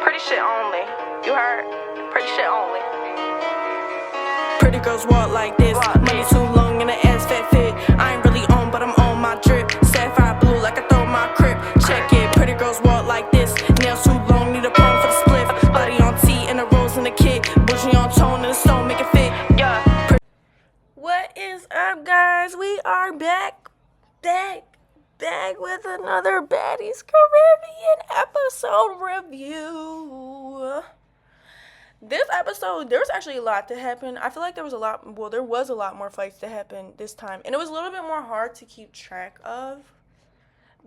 Pretty shit only. You heard? Pretty shit only. Pretty girls walk like this. Money too long and the ass fat fit. I ain't really on, but I'm on my drip. Sapphire blue like I throw my crib. Check it. Pretty girls walk like this. Nails too long, need a perm for the spliff. Body on T and the rose in the kit. Bougie on tone and the stone make it fit. Yeah. What is up, guys? We are back with another Baddies Caribbean episode review. This episode, there was actually a lot to happen. I feel like there was a lot more fights to happen this time. And it was a little bit more hard to keep track of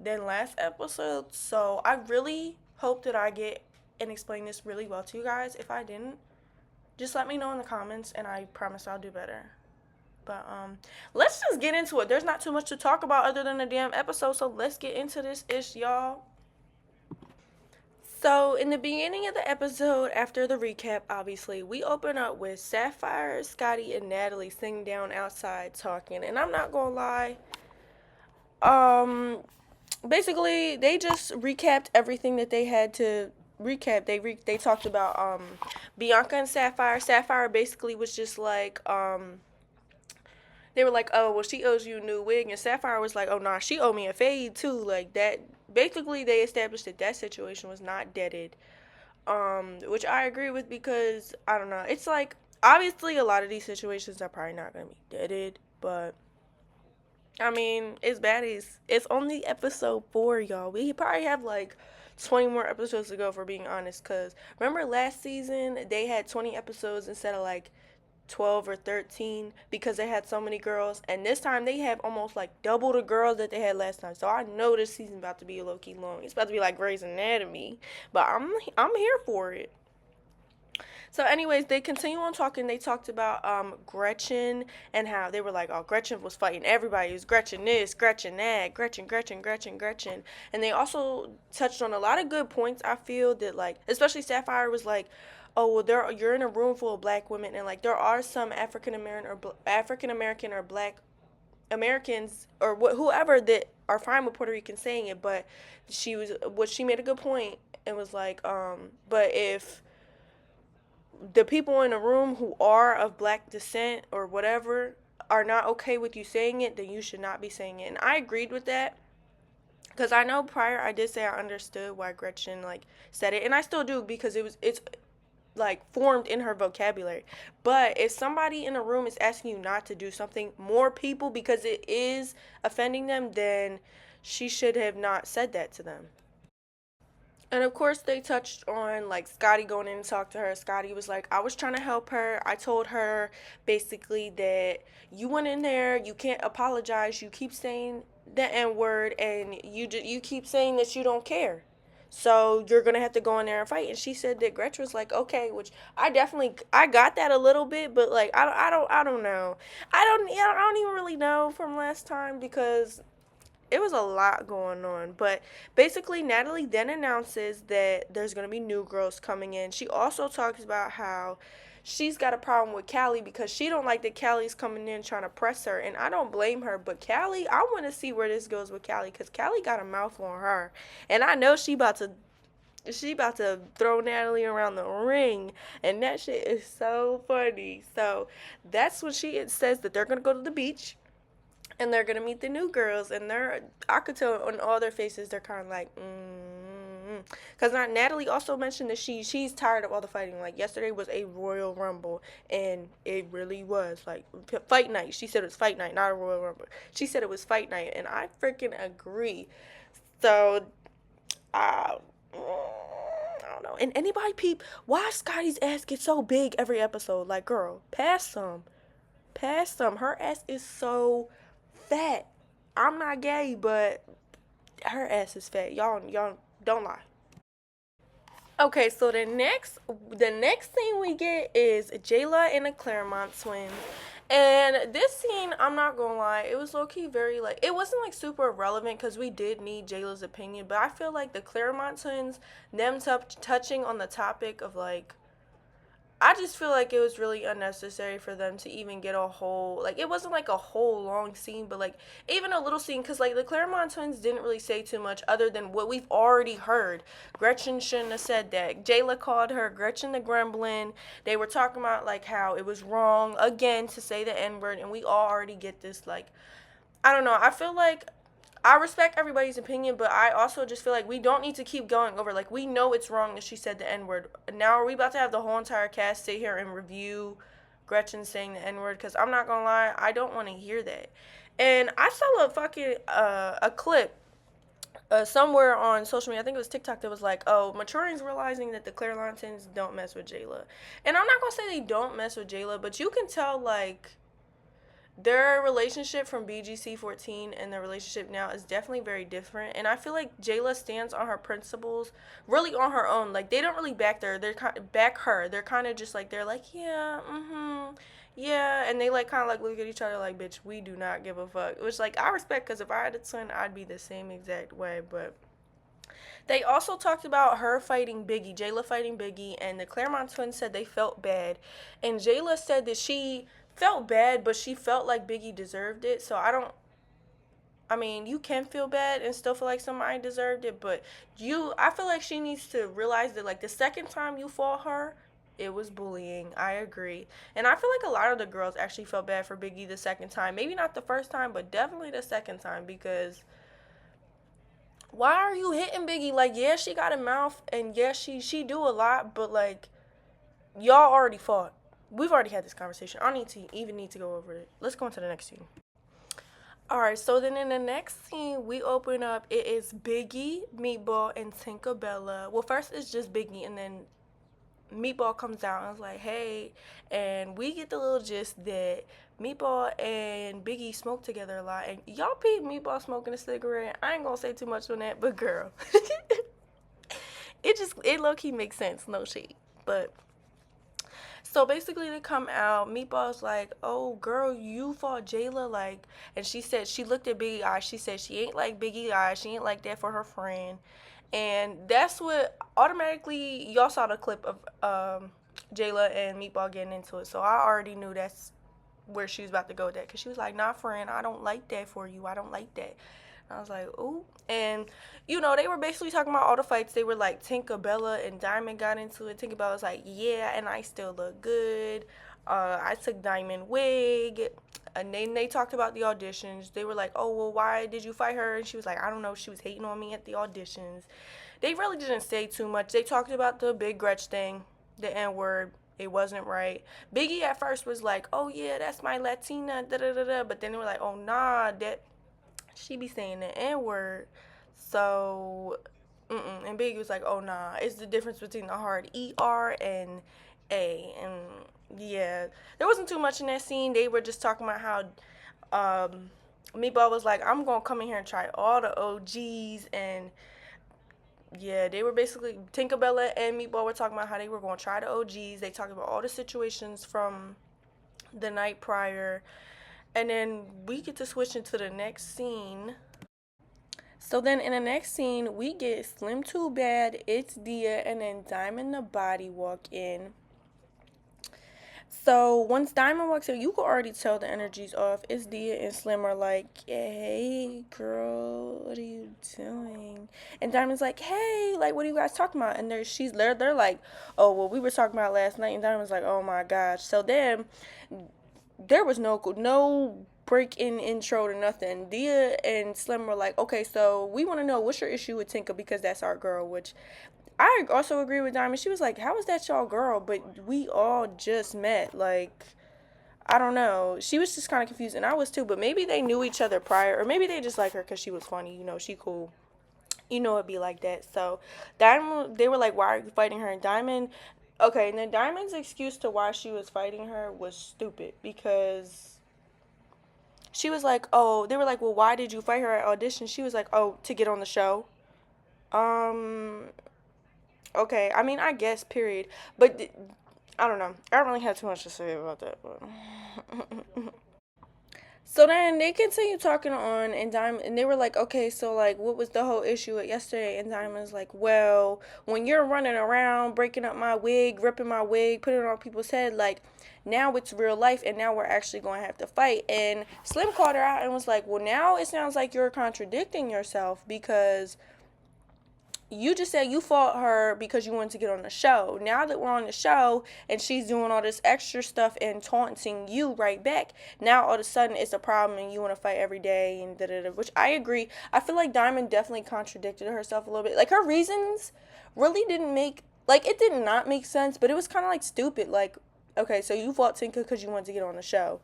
than last episode. So I really hope that I get and explain this really well to you guys. If I didn't, just let me know in the comments and I promise I'll do better. But let's just get into it. There's not too much to talk about other than the damn episode. So let's get into this ish, y'all. So, in the beginning of the episode, after the recap, obviously, we open up with Sapphire, Scotty, and Natalie sitting down outside talking. And I'm not gonna lie, basically, they just recapped everything that they had to recap. They talked about Bianca and Sapphire. Sapphire basically was just like, they were like, oh, well, she owes you a new wig. And Sapphire was like, oh, nah, she owed me a fade, too. Like, that. Basically, they established that situation was not deaded. Which I agree with because, I don't know. It's like, obviously, a lot of these situations are probably not going to be deaded. But, I mean, it's Baddies. It's only episode 4, y'all. We probably have, like, 20 more episodes to go, for being honest. Because, remember last season, they had 20 episodes instead of, like, 12 or 13 because they had so many girls, and this time they have almost like double the girls that they had last time. So I know this season about to be a low-key long. It's about to be like Grey's Anatomy, but I'm here for it. So anyways, they continue on talking. They talked about Gretchen and how they were like, oh, Gretchen was fighting everybody. It was Gretchen this, Gretchen that, Gretchen. And they also touched on a lot of good points, I feel, that like, especially Sapphire was like, oh, well, you're in a room full of black women, and like there are some African American or black Americans or whoever that are fine with Puerto Rican saying it, but she made a good point and was like, but if the people in the room who are of black descent or whatever are not okay with you saying it, then you should not be saying it. And I agreed with that. Because I know prior I did say I understood why Gretchen like said it, and I still do because it's like formed in her vocabulary. But if somebody in a room is asking you not to do something, more people, because it is offending them, then she should have not said that to them. And of course they touched on like Scotty going in and talk to her. Scotty was like, I was trying to help her. I told her basically that you went in there, you can't apologize, you keep saying the N-word, and you keep saying that you don't care. So you're going to have to go in there and fight. And she said that Gretchen was like, okay, which I got that a little bit, but like, I don't know. I don't even really know from last time because it was a lot going on. But basically, Natalie then announces that there's going to be new girls coming in. She also talks about how she's got a problem with Callie because she don't like that Callie's coming in trying to press her, and I don't blame her. But Callie, I want to see where this goes with Callie because Callie got a mouth on her, and I know she about to throw Natalie around the ring, and that shit is so funny. So that's when she says that they're gonna go to the beach. And they're going to meet the new girls. And I could tell on all their faces, they're kind of like, Because Natalie also mentioned that she's tired of all the fighting. Like, yesterday was a Royal Rumble. And it really was. Like, fight night. She said it was fight night, not a Royal Rumble. She said it was fight night. And I freaking agree. So, I don't know. And anybody peep, why Scotty's ass gets so big every episode? Like, girl, pass some. Her ass is so fat. I'm not gay, but her ass is fat. Y'all don't lie. Okay, so the next thing we get is Jayla and the Claremont twins. And this scene, I'm not gonna lie, it was low-key very, like, it wasn't, like, super relevant because we did need Jayla's opinion, but I feel like the Claremont twins, them touching on the topic of, like, I just feel like it was really unnecessary for them to even get a whole, like, it wasn't like a whole long scene, but like even a little scene, because like the Claremont twins didn't really say too much other than what we've already heard. Gretchen shouldn't have said that. Jayla called her Gretchen the Gremlin. They were talking about like how it was wrong again to say the N-word, and we all already get this. Like, I don't know, I feel like I respect everybody's opinion, but I also just feel like we don't need to keep going over. Like, we know it's wrong that she said the N word. Now, are we about to have the whole entire cast sit here and review Gretchen saying the N word? Because I'm not gonna lie, I don't want to hear that. And I saw a fucking a clip somewhere on social media. I think it was TikTok that was like, "Oh, maturing's realizing that the Clairmontans don't mess with Jayla." And I'm not gonna say they don't mess with Jayla, but you can tell like their relationship from BGC 14 and their relationship now is definitely very different. And I feel like Jayla stands on her principles really on her own. Like, they don't really back her. They're kind of just like, they're like, yeah, yeah. And they like kind of like look at each other like, bitch, we do not give a fuck. Which like I respect, because if I had a twin, I'd be the same exact way. But they also talked about her fighting Biggie, Jayla fighting Biggie, and the Claremont twins said they felt bad. And Jayla said that she felt bad, but she felt like Biggie deserved it. So I mean, you can feel bad and still feel like somebody deserved it, but I feel like she needs to realize that, like, the second time you fought her, it was bullying. I agree. And I feel like a lot of the girls actually felt bad for Biggie the second time. Maybe not the first time, but definitely the second time, because why are you hitting Biggie? Like, yeah, she got a mouth, and yeah, she do a lot, but like, y'all already fought. We've already had this conversation. I don't need to go over it. Let's go on to the next scene. Alright, so then in the next scene, we open up. It is Biggie, Meatball, and Tinkerbella. Well, first it's just Biggie, and then Meatball comes out and is like, hey. And we get the little gist that Meatball and Biggie smoke together a lot. And y'all peep Meatball smoking a cigarette. I ain't gonna say too much on that, but girl. it low-key makes sense, no shade. But so basically, they come out. Meatball's like, "Oh, girl, you fought Jayla," like, and she said she looked at Biggie Eye. She said she ain't like Biggie Eye. She ain't like that for her friend, and that's what automatically y'all saw the clip of Jayla and Meatball getting into it. So I already knew that's where she was about to go with that, because she was like, "Nah, friend, I don't like that for you. I don't like that." I was like, ooh. And, you know, they were basically talking about all the fights. They were like, Tinkerbella and Diamond got into it. Tinkerbella was like, yeah, and I still look good. I took Diamond wig. And then they talked about the auditions. They were like, oh, well, why did you fight her? And she was like, I don't know. She was hating on me at the auditions. They really didn't say too much. They talked about the Big Gretch thing, the N-word. It wasn't right. Biggie at first was like, oh, yeah, that's my Latina, da-da-da-da. But then they were like, oh, nah, she be saying the N-word. So, and Biggie was like, oh, nah, it's the difference between the hard E-R and A. And, yeah, there wasn't too much in that scene. They were just talking about how Meatball was like, I'm going to come in here and try all the OGs. And, yeah, they were basically, Tinkerbella and Meatball were talking about how they were going to try the OGs. They talked about all the situations from the night prior. And then we get to switch into the next scene. So then in the next scene, we get Slim Too Bad, It's Dia, and then Diamond the Body walk in. So once Diamond walks in, you can already tell the energy's off. It's Dia and Slim are like, hey, girl, what are you doing? And Diamond's like, hey, like, what are you guys talking about? And they're like, oh, well, we were talking about last night. And Diamond's like, oh, my gosh. So then there was no break in intro to nothing. Dia and Slim were like, okay, so we want to know what's your issue with Tinka, because that's our girl, which I also agree with Diamond. She was like, how is that y'all girl? But we all just met. Like, I don't know. She was just kind of confused, and I was too. But maybe they knew each other prior, or maybe they just like her because she was funny. You know, she cool. You know, it'd be like that. So Diamond, they were like, why are you fighting her? And Diamond, okay, and then Diamond's excuse to why she was fighting her was stupid, because she was like, oh, they were like, well, why did you fight her at audition? She was like, oh, to get on the show. Um, okay, I mean, I guess, period. But I don't know. I don't really have too much to say about that. But So then they continue talking on, and Diamond, and they were like, okay, so like, what was the whole issue with yesterday? And Diamond's like, well, when you're running around, breaking up my wig, ripping my wig, putting it on people's head, like, now it's real life, and now we're actually going to have to fight. And Slim called her out and was like, well, now it sounds like you're contradicting yourself, because you just said you fought her because you wanted to get on the show. Now that we're on the show and she's doing all this extra stuff and taunting you right back, now all of a sudden it's a problem and you want to fight every day and da-da-da, which I agree. I feel like Diamond definitely contradicted herself a little bit. Like, her reasons really didn't make, like, it did not make sense, but it was kind of like stupid. Like, okay, so you fought Tinka because you wanted to get on the show.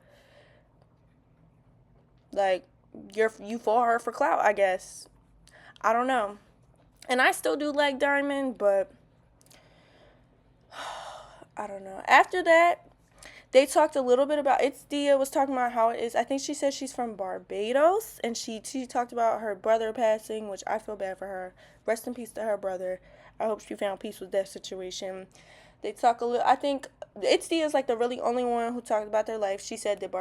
Like, you fought her for clout, I guess. I don't know. And I still do like Diamond, but I don't know. After that, they talked a little bit about, it's Dia was talking about how it is. I think she said she's from Barbados, and she talked about her brother passing, which I feel bad for her. Rest in peace to her brother. I hope she found peace with that situation. They talk a little, I think it's Dia's like the really only one who talked about their life. She said that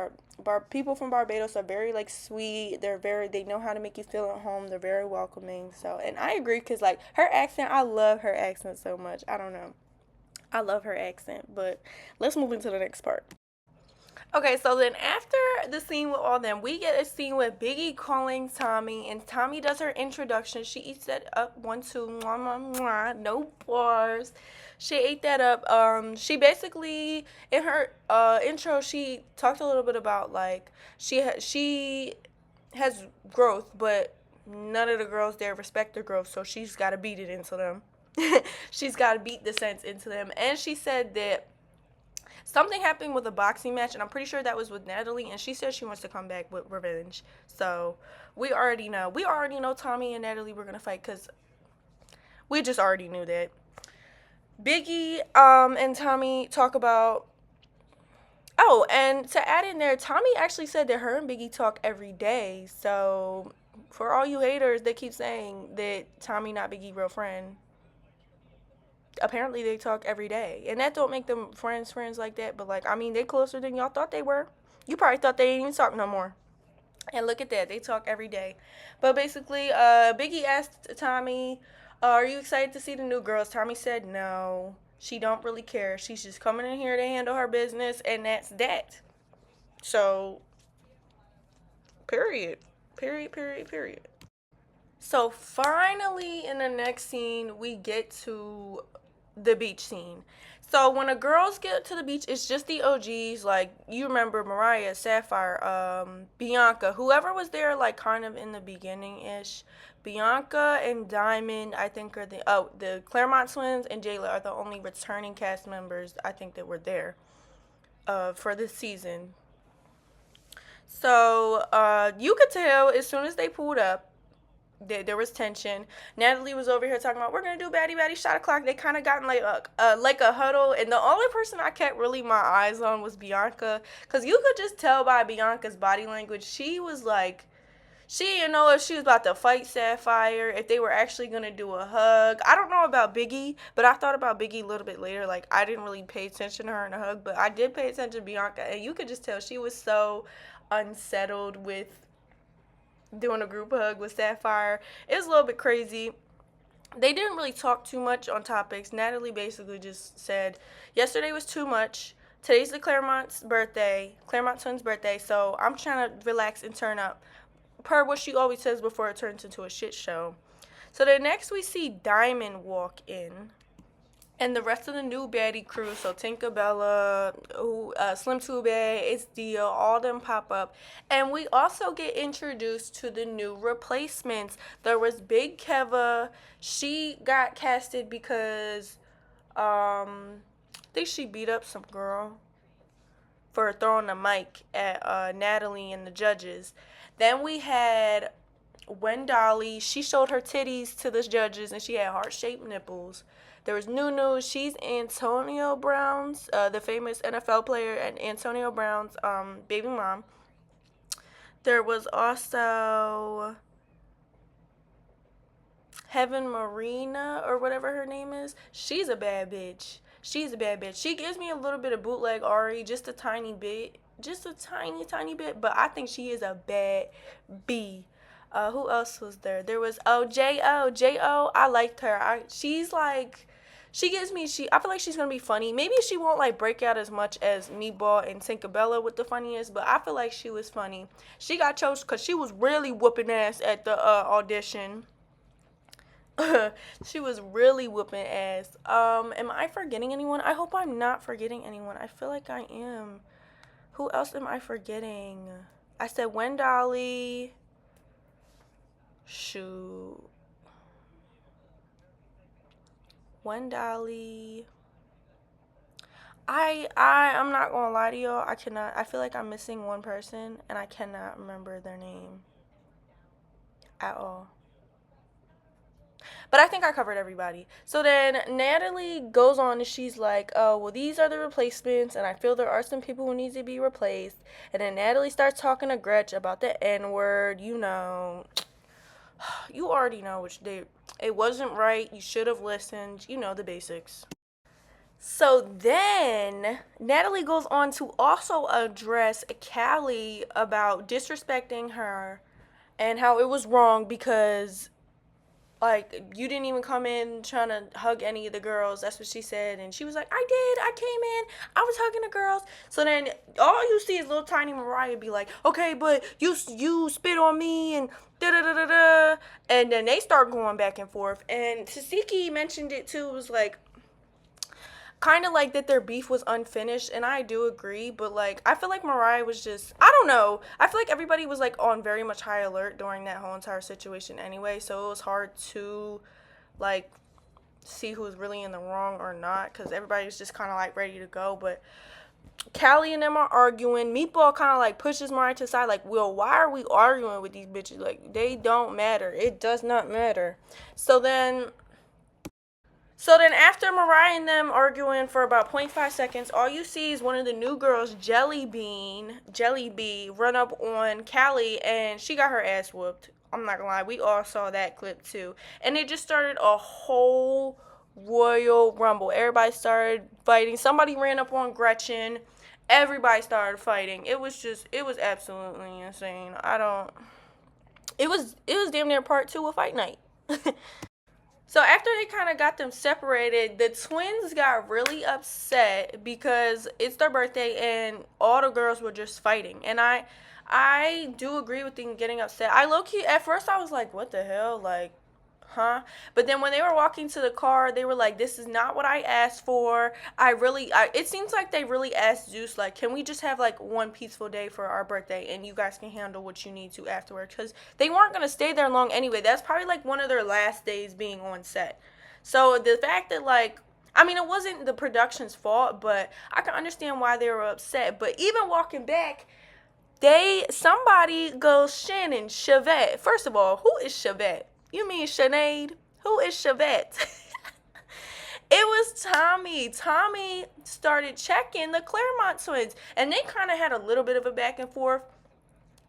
people from Barbados are very like sweet. They know how to make you feel at home. They're very welcoming. So, and I agree, because like her accent, I love her accent so much. I don't know. I love her accent, but let's move into the next part. Okay, so then after the scene with all them, we get a scene with Biggie calling Tommy, and Tommy does her introduction. She eats that up, 1, 2, mwah, mwah, mwah, no bars. She ate that up. She basically, in her intro, she talked a little bit about like she has growth, but none of the girls there respect her growth, so she's got to beat it into them. She's got to beat the sense into them, and she said that something happened with a boxing match, and I'm pretty sure that was with Natalie, and she said she wants to come back with revenge. So we already know. We already know Tommy and Natalie were going to fight, because we just already knew that. Biggie and Tommy talk about... Oh, and to add in there, Tommy actually said that her and Biggie talk every day. So for all you haters that keep saying that Tommy not Biggie real friend, apparently they talk every day, and that don't make them friends like that, but like, I mean, they closer than y'all thought they were. You probably thought they didn't even talk no more, and look at that, they talk every day. But basically, Biggie asked Tommy, are you excited to see the new girls? Tommy said no, she don't really care, she's just coming in here to handle her business, and that's that. So period. So finally, in the next scene, we get to the beach scene. So when the girls get to the beach, it's just the OGs. Like, you remember Mariah, Sapphire, Bianca, whoever was there, like, kind of in the beginning-ish. Bianca and Diamond, I think, are the Claremont twins and Jayla are the only returning cast members, I think, that were there for this season. So you could tell as soon as they pulled up, there was tension. Natalie was over here talking about, we're gonna do baddie shot o'clock. They kind of got in like a huddle, and the only person I kept really my eyes on was Bianca, because you could just tell by Bianca's body language, she was like, she didn't know if she was about to fight Sapphire, if they were actually gonna do a hug. I don't know about Biggie, but I thought about Biggie a little bit later. Like, I didn't really pay attention to her in a hug, but I did pay attention to Bianca, and you could just tell she was so unsettled with doing a group hug with Sapphire. It was a little bit crazy. They didn't really talk too much on topics. Natalie basically just said, yesterday was too much. Today's the Claremont twins' birthday, so I'm trying to relax and turn up, per what she always says before it turns into a shit show. So then next we see Diamond walk in, and the rest of the new baddie crew, so Tinkerbella, Slim Tube, It's Dia, all them pop up. And we also get introduced to the new replacements. There was Big Keva. She got casted because I think she beat up some girl for throwing the mic at Natalie and the judges. Then we had Wendolly. She showed her titties to the judges, and she had heart-shaped nipples. There was Nunu. She's Antonio Brown's, the famous NFL player, and Antonio Brown's baby mom. There was also Heaven Marina, or whatever her name is. She's a bad bitch. She gives me a little bit of bootleg Ari, just a tiny bit. just a tiny, tiny bit, but I think she is a bad B. Who else was there? There was J.O. J.O. I liked her. She's like, she gives me, I feel like she's gonna be funny. Maybe she won't like break out as much as Meatball and Tinkerbella with the funniest, but I feel like she was funny. She got chosen because she was really whooping ass at the audition. She was really whooping ass. Am I forgetting anyone? I hope I'm not forgetting anyone. I feel like I am. Who else am I forgetting? I said Wendolly. Shoot. Wendolly. I'm not gonna lie to y'all. I feel like I'm missing one person and I cannot remember their name at all. But I think I covered everybody. So then Natalie goes on and she's like, oh, well, these are the replacements, and I feel there are some people who need to be replaced. And then Natalie starts talking to Gretch about the N-word. You know, you already know it wasn't right. You should have listened. You know, the basics. So then Natalie goes on to also address Callie about disrespecting her and how it was wrong because like you didn't even come in trying to hug any of the girls. That's what she said. And she was like, I came in, I was hugging the girls. So then all you see is little tiny Mariah be like, okay, but you spit on me and da da da da da. And then they start going back and forth. And Tasiki mentioned it too. It was like kind of like that their beef was unfinished, and I do agree, but like I feel like Mariah was just, I don't know, I feel like everybody was like on very much high alert during that whole entire situation anyway, so it was hard to like see who was really in the wrong or not, because everybody was just kind of like ready to go. But Callie and them are arguing. Meatball kind of like pushes Mariah to the side, like, well, why are we arguing with these bitches? Like, they don't matter. It does not matter. So then after Mariah and them arguing for about 0.5 seconds, all you see is one of the new girls, Jelly B, run up on Callie, and she got her ass whooped. I'm not gonna lie, we all saw that clip too. And it just started a whole Royal Rumble. Everybody started fighting. Somebody ran up on Gretchen. Everybody started fighting. It was absolutely insane. It was damn near part 2 of Fight Night. So after they kind of got them separated, the twins got really upset because it's their birthday and all the girls were just fighting. And I do agree with them getting upset. I low-key, at first I was like, what the hell? Like, huh? But then when they were walking to the car, they were like, this is not what I asked for. It seems like they really asked Zeus, like, can we just have like one peaceful day for our birthday and you guys can handle what you need to afterward? Because they weren't going to stay there long anyway. That's probably like one of their last days being on set. So the fact that like, I mean, it wasn't the production's fault, but I can understand why they were upset. But even walking back, somebody goes, Shannon, Chevette. First of all, who is Chevette? You mean Sinead? Who is Chevette? It was Tommy. Tommy started checking the Claremont twins, and they kind of had a little bit of a back and forth.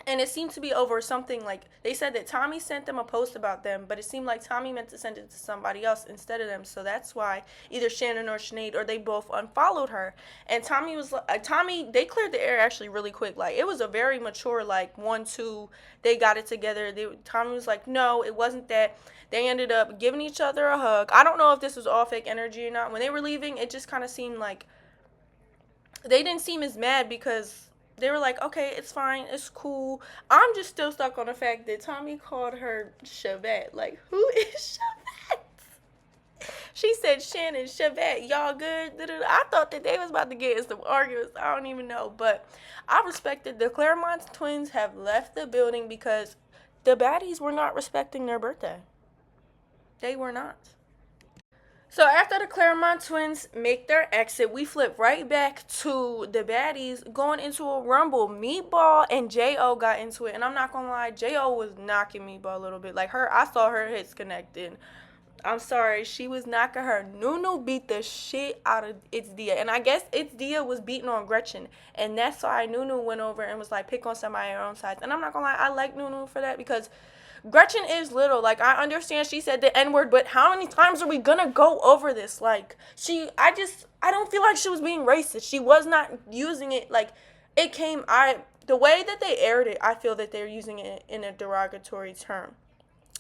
And it seemed to be over something like, they said that Tommy sent them a post about them, but it seemed like Tommy meant to send it to somebody else instead of them. So that's why either Shannon or Sinead or they both unfollowed her. And Tommy, they cleared the air actually really quick. Like, it was a very mature, like, 1-2, they got it together. Tommy was like, no, it wasn't that. They ended up giving each other a hug. I don't know if this was all fake energy or not. When they were leaving, it just kind of seemed like they didn't seem as mad because they were like, okay, it's fine, it's cool. I'm just still stuck on the fact that Tommy called her Chevette. Like, who is Chevette? She said, Shannon, Chevette, y'all good? I thought that they was about to get in some arguments. I don't even know. But I respected the Claremont twins have left the building because the baddies were not respecting their birthday. They were not. So after the Claremont twins make their exit, we flip right back to the baddies going into a rumble. Meatball and J.O. got into it, and I'm not gonna lie, J.O. was knocking Meatball a little bit. Like, I saw her hits connecting. I'm sorry, she was knocking her. Nunu beat the shit out of It's Dia, and I guess It's Dia was beating on Gretchen, and that's why Nunu went over and was like, pick on somebody her own size. And I'm not gonna lie, I like Nunu for that because Gretchen is little. Like, I understand she said the N-word, but how many times are we gonna go over this? Like, I don't feel like she was being racist. She was not using it, like, the way that they aired it, I feel that they're using it in a derogatory term.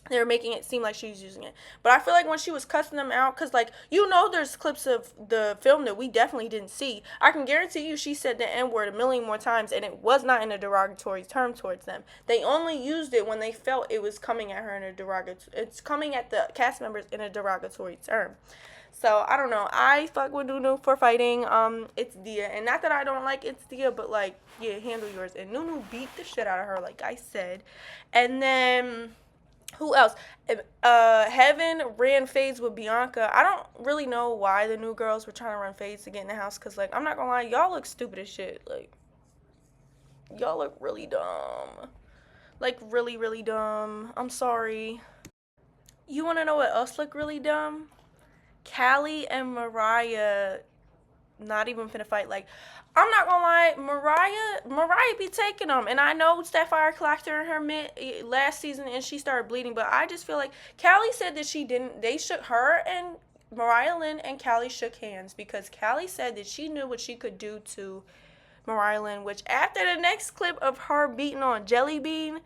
They're making it seem like she's using it. But I feel like when she was cussing them out, because, like, there's clips of the film that we definitely didn't see. I can guarantee you she said the N-word a million more times, and it was not in a derogatory term towards them. They only used it when they felt it was coming at her in a derogatory... It's coming at the cast members in a derogatory term. So, I don't know. I fuck with Nunu for fighting It's Dia. And not that I don't like It's Dia, but, like, yeah, handle yours. And Nunu beat the shit out of her, like I said. And then... who else? Heaven ran fades with Bianca. I don't really know why the new girls were trying to run fades to get in the house. Because, like, I'm not going to lie. Y'all look stupid as shit. Like, y'all look really dumb. Like, really, really dumb. I'm sorry. You want to know what else look really dumb? Callie and Mariah not even finna fight. Like, I'm not gonna lie, Mariah be taking them, and I know Sapphire clocked her in her last season and she started bleeding, but I just feel like Callie said that she didn't. They shook her and Mariah Lynn and Callie shook hands because Callie said that she knew what she could do to Mariah Lynn, which after the next clip of her beating on Jelly Bean,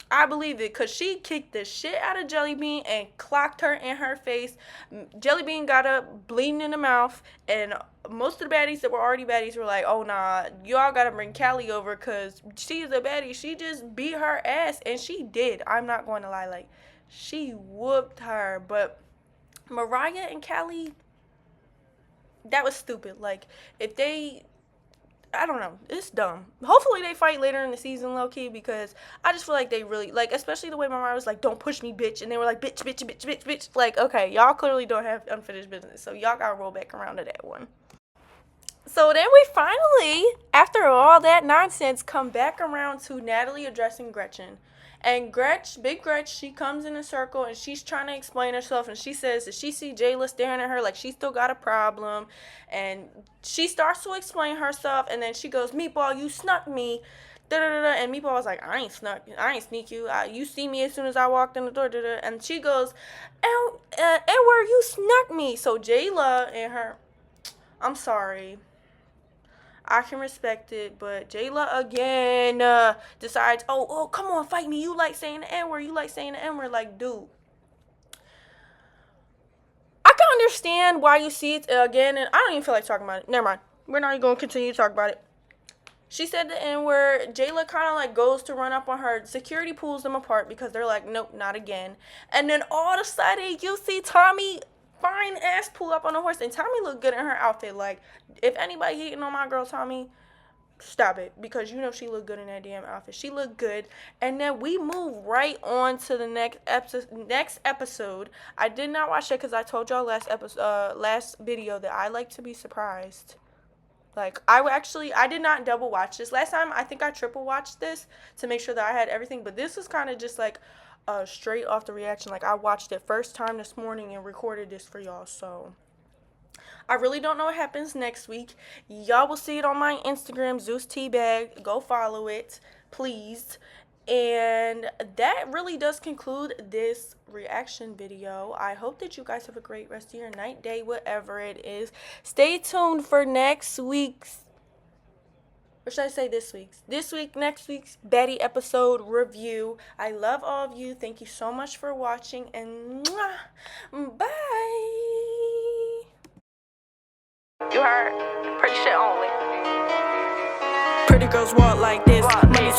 I believe it, because she kicked the shit out of Jelly Bean and clocked her in her face. Jelly Bean got up bleeding in the mouth, and most of the baddies that were already baddies were like, oh, nah, y'all got to bring Callie over because she's a baddie. She just beat her ass, and she did. I'm not going to lie. Like, she whooped her, but Mariah and Callie, that was stupid. Like, if they... I don't know. It's dumb. Hopefully they fight later in the season, low-key, because I just feel like they really, like, especially the way Mariah was like, don't push me, bitch. And they were like, bitch, bitch, bitch, bitch, bitch. Like, okay, y'all clearly don't have unfinished business. So y'all got to roll back around to that one. So then we finally, after all that nonsense, come back around to Natalie addressing Gretchen. And Big Gretch, she comes in a circle and she's trying to explain herself, and she says that she see Jayla staring at her like she still got a problem, and she starts to explain herself, and then she goes, Meatball, you snuck me, da-da-da-da, and Meatball was like, I ain't sneak you, you see me as soon as I walked in the door, da-da, and she goes, Edward, you snuck me. So Jayla and her, I'm sorry, I can respect it, but Jayla again decides, oh, come on, fight me. You like saying the N-word. You like saying the N-word. Like, dude. I can understand why you see it again, and I don't even feel like talking about it. Never mind. We're not even going to continue to talk about it. She said the N-word. Jayla kind of like goes to run up on her. Security pulls them apart because they're like, nope, not again. And then all of a sudden, you see Tommy fine ass pull up on a horse, and Tommy looked good in her outfit. Like, if anybody hating on my girl Tommy, stop it, because you know she looked good in that damn outfit. She looked good. And then we move right on to the next episode. I did not watch it because I told y'all last video that I like to be surprised. Like, I did not double watch this. Last time, I think I triple watched this to make sure that I had everything. But this was kind of just like straight off the reaction. Like, I watched it first time this morning and recorded this for y'all. So, I really don't know what happens next week. Y'all will see it on my Instagram, zeusteabagged. Go follow it, please. And that really does conclude this reaction video. I hope that you guys have a great rest of your night, day, whatever it is. Stay tuned for next week's, or should I say this week's? Next week's Baddie episode review. I love all of you. Thank you so much for watching, and mwah, bye. You heard? Pretty shit only. Pretty girls walk like this. Money